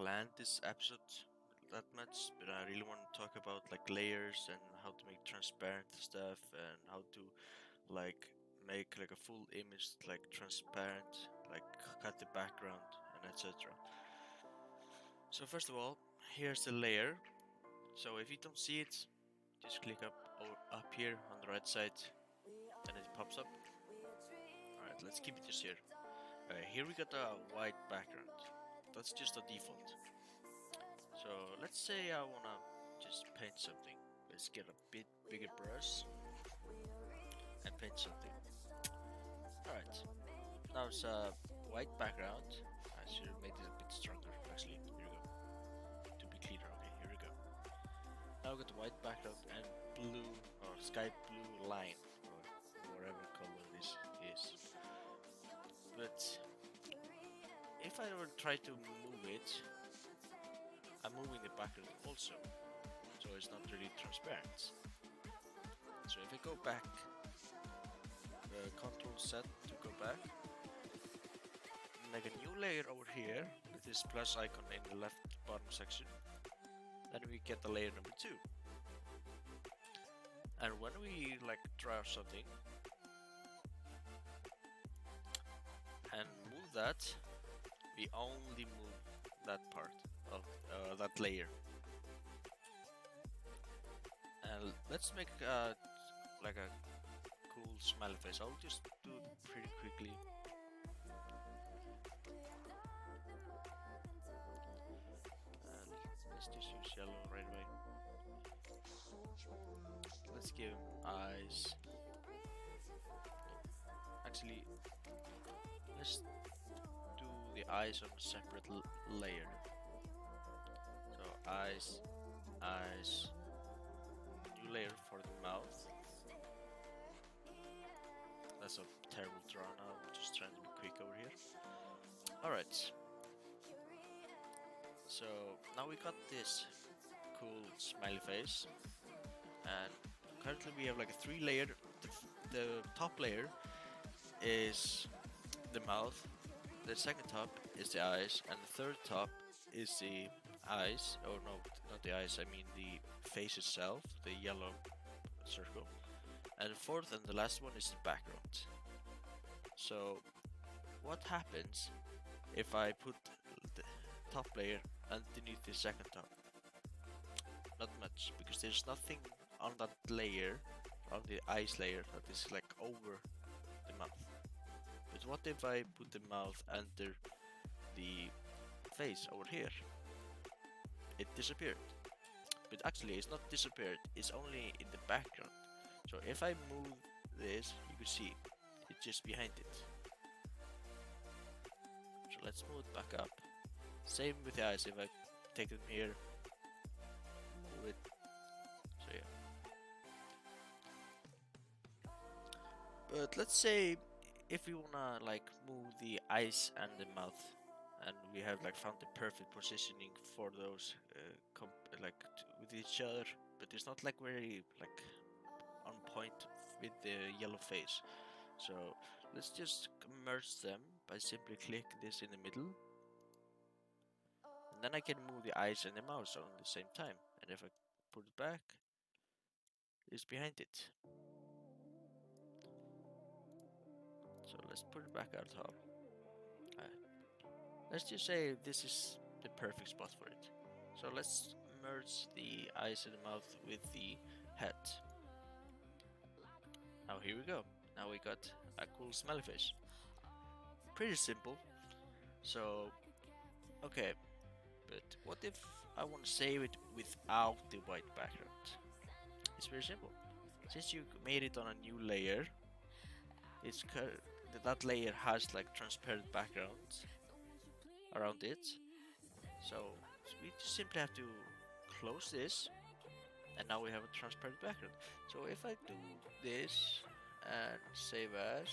planned this episode that much, but I really want to talk about like layers and how to make transparent stuff and how to like make like a full image like transparent, like cut the background and etc. So first of all, here's the layer. So if you don't see it, just click up here on the right side and it pops up. Alright, let's keep it just here. Here we got a white background. That's just a default. So let's say I wanna just paint something. Let's get a bit bigger brush and paint something. Alright, now it's a white background. I should have made it a bit stronger actually. Here we go. To be cleaner, okay, here we go. Now we got the white background and blue or sky blue line or whatever color this is. But if I were to try to move it, I'm moving the background also, so it's not really transparent. So if I go back, Control Z to go back, make a new layer over here with this plus icon in the left bottom section, then we get the layer number 2. And when we like draw something and move that, we only move that part of that layer. And let's make like a cool smiley face. I'll just do it pretty quickly. And let's just use yellow right away. Let's give him eyes. Actually, let's do the eyes on a separate layer. So eyes, eyes, new layer for the mouth. That's a terrible draw now, I'm just trying to be quick over here. Alright. So now we got this cool smiley face. And currently we have like a 3-layer. The top layer is the mouth, the second top is the eyes, and the third top is the eyes. Oh no, not the eyes, I mean the face itself, the yellow circle. And the fourth and the last one is the background. So what happens if I put the top layer underneath the second top? Not much, because there's nothing on that layer, on the eyes layer, that is like over the mouth. But what if I put the mouth under the face over here? It disappeared. But actually it's not disappeared, it's only in the background. So if I move this, you can see it's just behind it. So let's move it back up. Same with the eyes, if I take them here, move it. So yeah. But let's say if we wanna like move the eyes and the mouth, and we have like found the perfect positioning for those with each other, but it's not like very like on point with the yellow face. So let's just merge them by simply click this in the middle, and then I can move the eyes and the mouth on the same time, and if I put it back, it's behind it. So let's put it back on top. Let's just say this is the perfect spot for it. So let's merge the eyes and the mouth with the head. Now here we go. Now we got a cool smiley face. Pretty simple. So, okay. But what if I want to save it without the white background? It's very simple. Since you made it on a new layer, that layer has like transparent background around it. So we just simply have to close this, and now we have a transparent background. So if I do this and save as,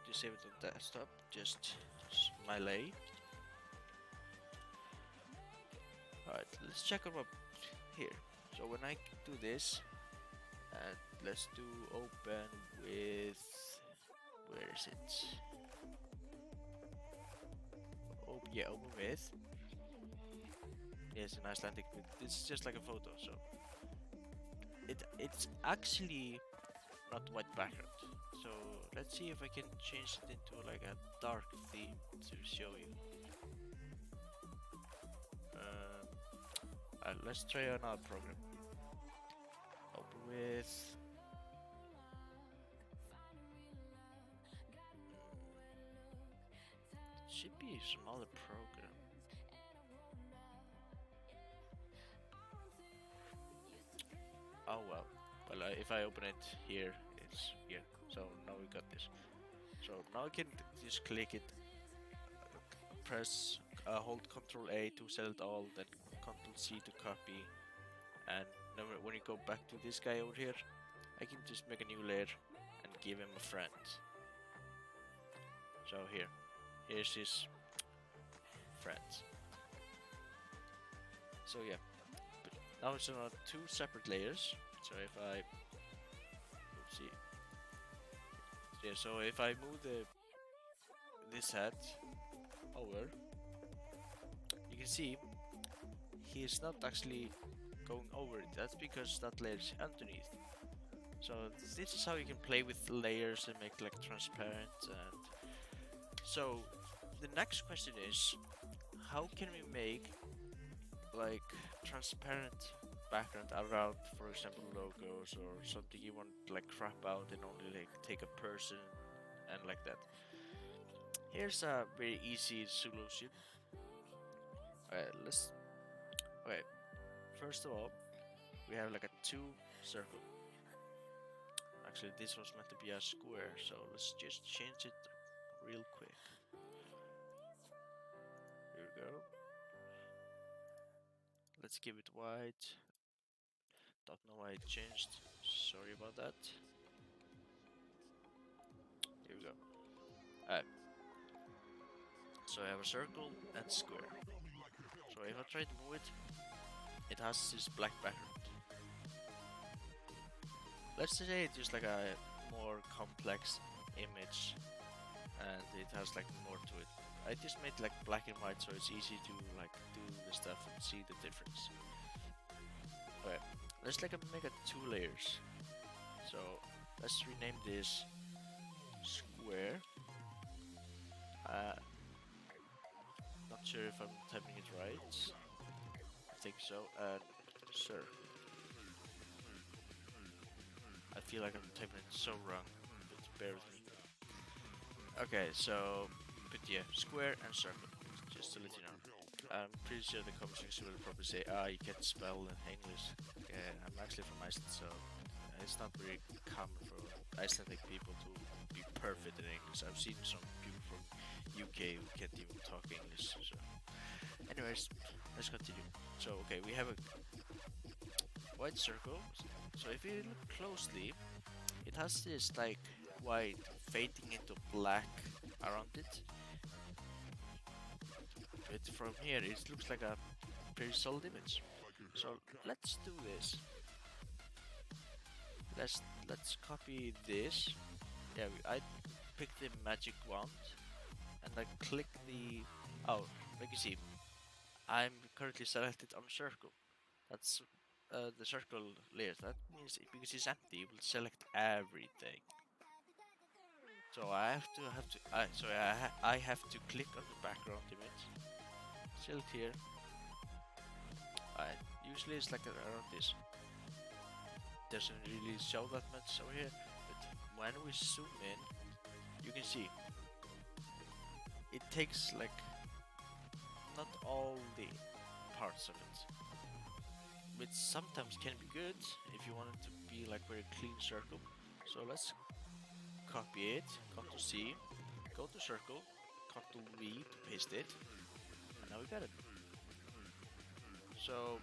just save it on desktop, just smiley. Alright, let's check it up here. So when I do this, and let's do open with, where is it? Oh yeah, open with. Yes, an Icelandic. It's just like a photo, so it's actually not white background. So let's see if I can change it into like a dark theme to show you. Let's try another program. Open with. It should be some other program. Oh well. Well, if I open it here, it's here. So now we got this. So now I can just click it, press, hold Control A to select all, then Control C to copy, and then when you go back to this guy over here, I can just make a new layer and give him a friend. So here's his friends. So yeah, but now it's on two separate layers. So if I, oopsie, yeah, so if I move this hat over, you can see he is not actually going over it. That's because that layer is underneath. So this is how you can play with layers and make like transparent. And so the next question is, how can we make like transparent background around, for example, logos or something you want to like crop out and only like take a person and like that. Here's a very easy solution. Okay, first of all, we have like a two circle. Actually, this was meant to be a square, so let's just change it real quick. Here we go. Let's give it white. Don't know why it changed. Sorry about that. Here we go. Alright. So I have a circle and square. So if I try to move it, it has this black background. Let's say it's just like a more complex image and it has like more to it. I just made like black and white so it's easy to like do the stuff and see the difference. Okay, let's like make it two layers. So let's rename this square. Not sure if I'm typing it right. I think so. And sir, I feel like I'm typing it so wrong, but bear with me. Okay, so but yeah, square and circle. Just to let you know. I'm pretty sure the comment section will probably say, you can't spell English. I'm actually from Iceland, so it's not very common for Icelandic people to be perfect in English. I've seen some people from UK who can't even talk English. So, anyways, let's continue. So, okay, we have a white circle. So if you look closely, it has this like white fading into black around it. But from here, it looks like a pretty solid image. So let's do this. Let's copy this. Yeah, I pick the magic wand and I click the. Oh, like you see, I'm currently selected on circle. That's the circle layer. That means because it's empty, it will select everything. So I have to click on the background image. Select here. Usually it's like around this. Doesn't really show that much over here, but when we zoom in, you can see it takes like not all the parts of it, which sometimes can be good if you want it to be like very clean circle. So let's copy it, Ctrl C, go to circle, Ctrl V to paste it, and now we got it. So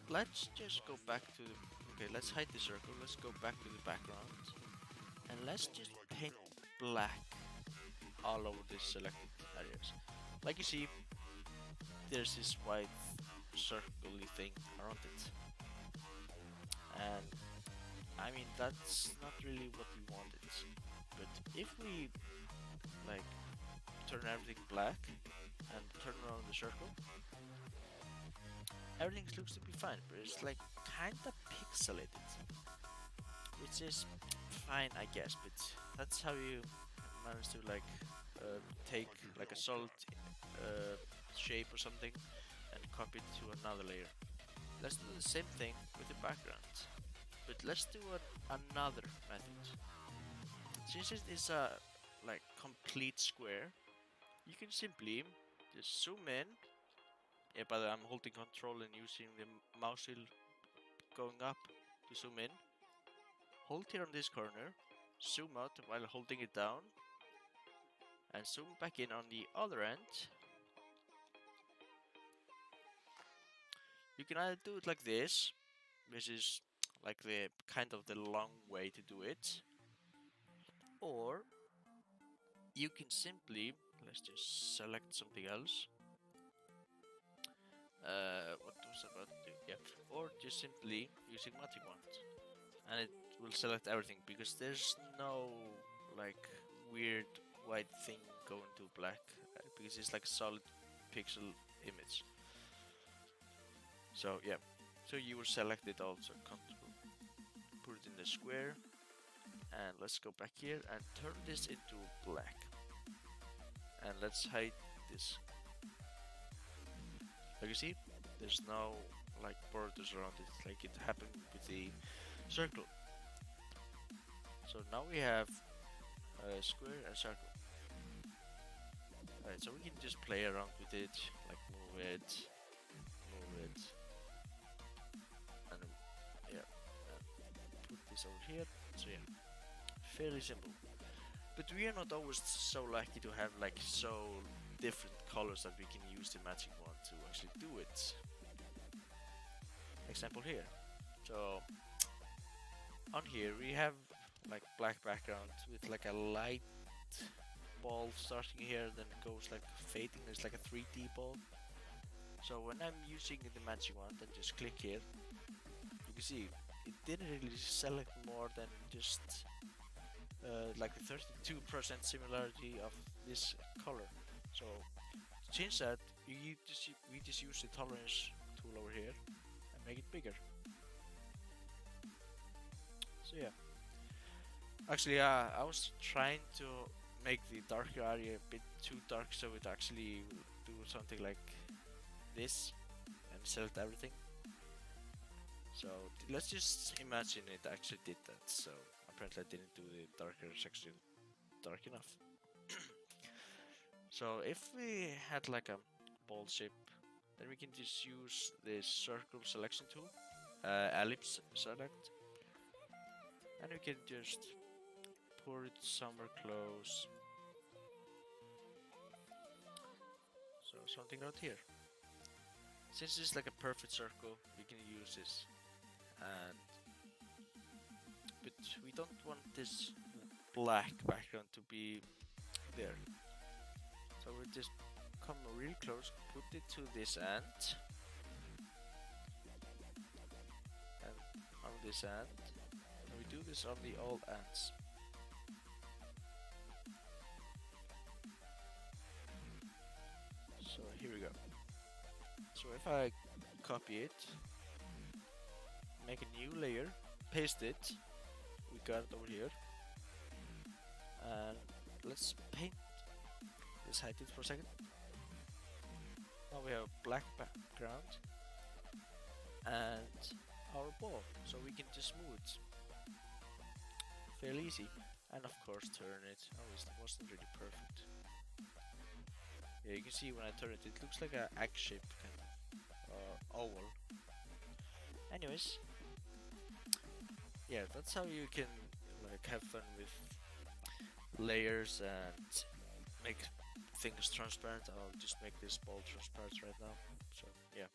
let's just go back to the, okay, let's hide the circle, let's go back to the background, and let's just paint black all over the selected areas. Like you see, there's this white circle-y thing around it. And I mean, that's not really what we wanted. But if we like turn everything black and turn around the circle, everything looks to be fine, but it's like kinda pixelated, which is fine, I guess. But that's how you manage to like take like a solid uh, shape or something and copy it to another layer. Let's do the same thing with the background, but let's do another method. Since it is a like complete square, you can simply just zoom in. Yeah, but I'm holding control and using the mouse wheel going up to zoom in. Hold here on this corner, zoom out while holding it down, and zoom back in on the other end. You can either do it like this, which is like the kind of the long way to do it, or you can simply, let's just select something else. What was I about to do? Yeah, or just simply using magic wand, and it will select everything because there's no like weird white thing going to black because it's like a solid pixel image. So yeah, so you will select it also, control, put it in the square, and let's go back here and turn this into black, and let's hide this. Like you see, there's no like borders around it like it happened with the circle. So now we have a square and circle. Alright, so we can just play around with it, like move it, and yeah, and put this over here. So yeah, fairly simple. But we are not always so lucky to have like so different colors that we can use the magic wand to actually do it. Example here. So on here we have like black background with like a light ball starting here, then it goes like fading. It's like a 3D ball. So when I'm using the magic wand and just click here, you can see it didn't really select more than just like a 32% similarity of this color. So to change that, we just use the tolerance tool over here and make it bigger. So yeah, actually I was trying to make the darker area a bit too dark so it actually will do something like this and select everything. So let's just imagine it actually did that. So apparently I didn't do the darker section dark enough. So if we had like a ball shape, then we can just use the circle selection tool, ellipse select, and we can just pour it somewhere close. So something right here. Since it's like a perfect circle, we can use this. And but we don't want this black background to be there. So we just come really close, put it to this end, and on this end, and we do this on the all ends. So here we go. So if I copy it, make a new layer, paste it, we got it over here, and let's paint. Let's hide it for a second. Now we have a black background and our ball, so we can just move it fairly easy, and of course turn it. Oh, it wasn't really perfect. Yeah, you can see when I turn it, it looks like an egg shape kind of oval. Anyways, yeah, that's how you can like have fun with layers and make things transparent. I'll just make this ball transparent right now. So yeah.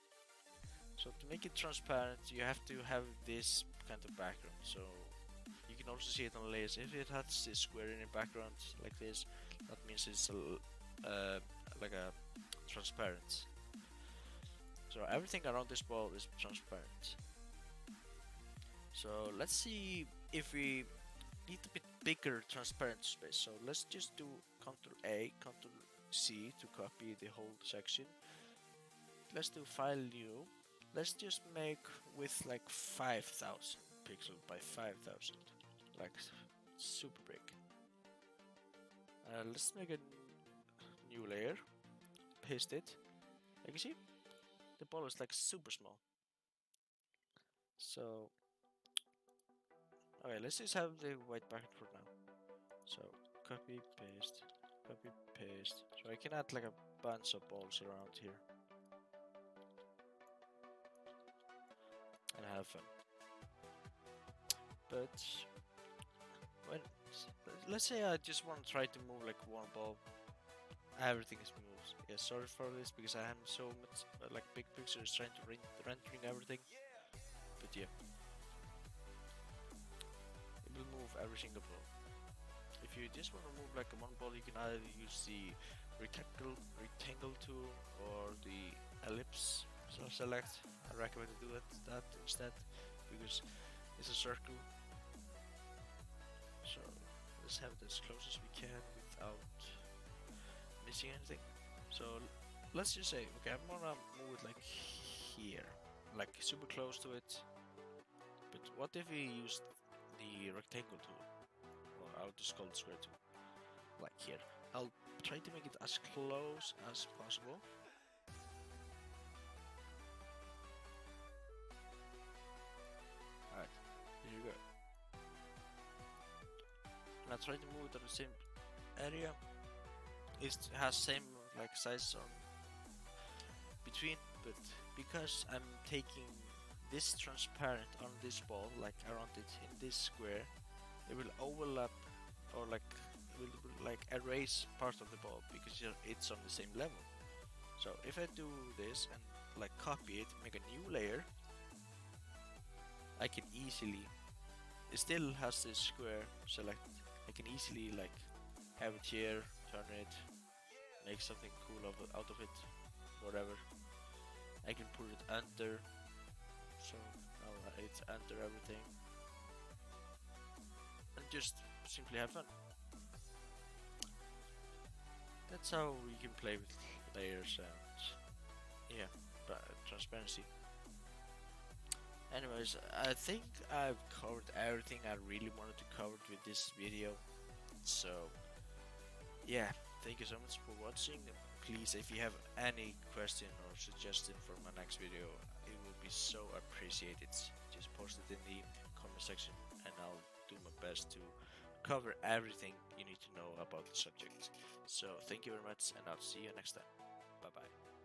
So to make it transparent, you have to have this kind of background. So you can also see it on layers. If it has this square in the background like this, that means it's like a transparent. So everything around this ball is transparent. So let's see if we need a bit bigger transparent space. So let's just do Ctrl A, Ctrl C to copy the whole section. Let's do File New, Let's just make with like 5,000 pixels by 5,000, like super big. Let's make a new layer, paste it. Like you see, the ball is like super small. So, okay, let's just have the white background for now. So, copy, paste, copy, paste. So I can add like a bunch of balls around here and have fun. But when let's say I just want to try to move like one ball, everything is moved. Yeah, sorry for this because I am so much like big pictures trying to rendering everything. But yeah, it will move every single ball. If you just want to move like one ball, you can either use the rectangle tool or the ellipse. So select. I recommend to do that instead because it's a circle. So let's have it as close as we can without missing anything. So let's just say, okay, I'm gonna move it like here, like super close to it. But what if we use the rectangle tool, or I'll just call it square tool, like here. I'll try to make it as close as possible. Alright, here you go. And I'll try to move it to the same area. It has same like size on between, but because I'm taking this transparent on this ball, like around it in this square, it will overlap or like will like erase part of the ball because it's on the same level. So if I do this and like copy it, make a new layer, I can easily, it still has this square selected. I can easily like have it here, turn it, make something cool out of it, whatever. I can put it under, so now it's under everything, and just simply have fun. That's how we can play with layers and yeah, transparency. Anyways, I think I've covered everything I really wanted to cover with this video. So yeah, thank you so much for watching. Please, if you have any question or suggestion for my next video, it will be so appreciated. Just post it in the comment section and I'll do my best to cover everything you need to know about the subject. So thank you very much and I'll see you next time. Bye bye.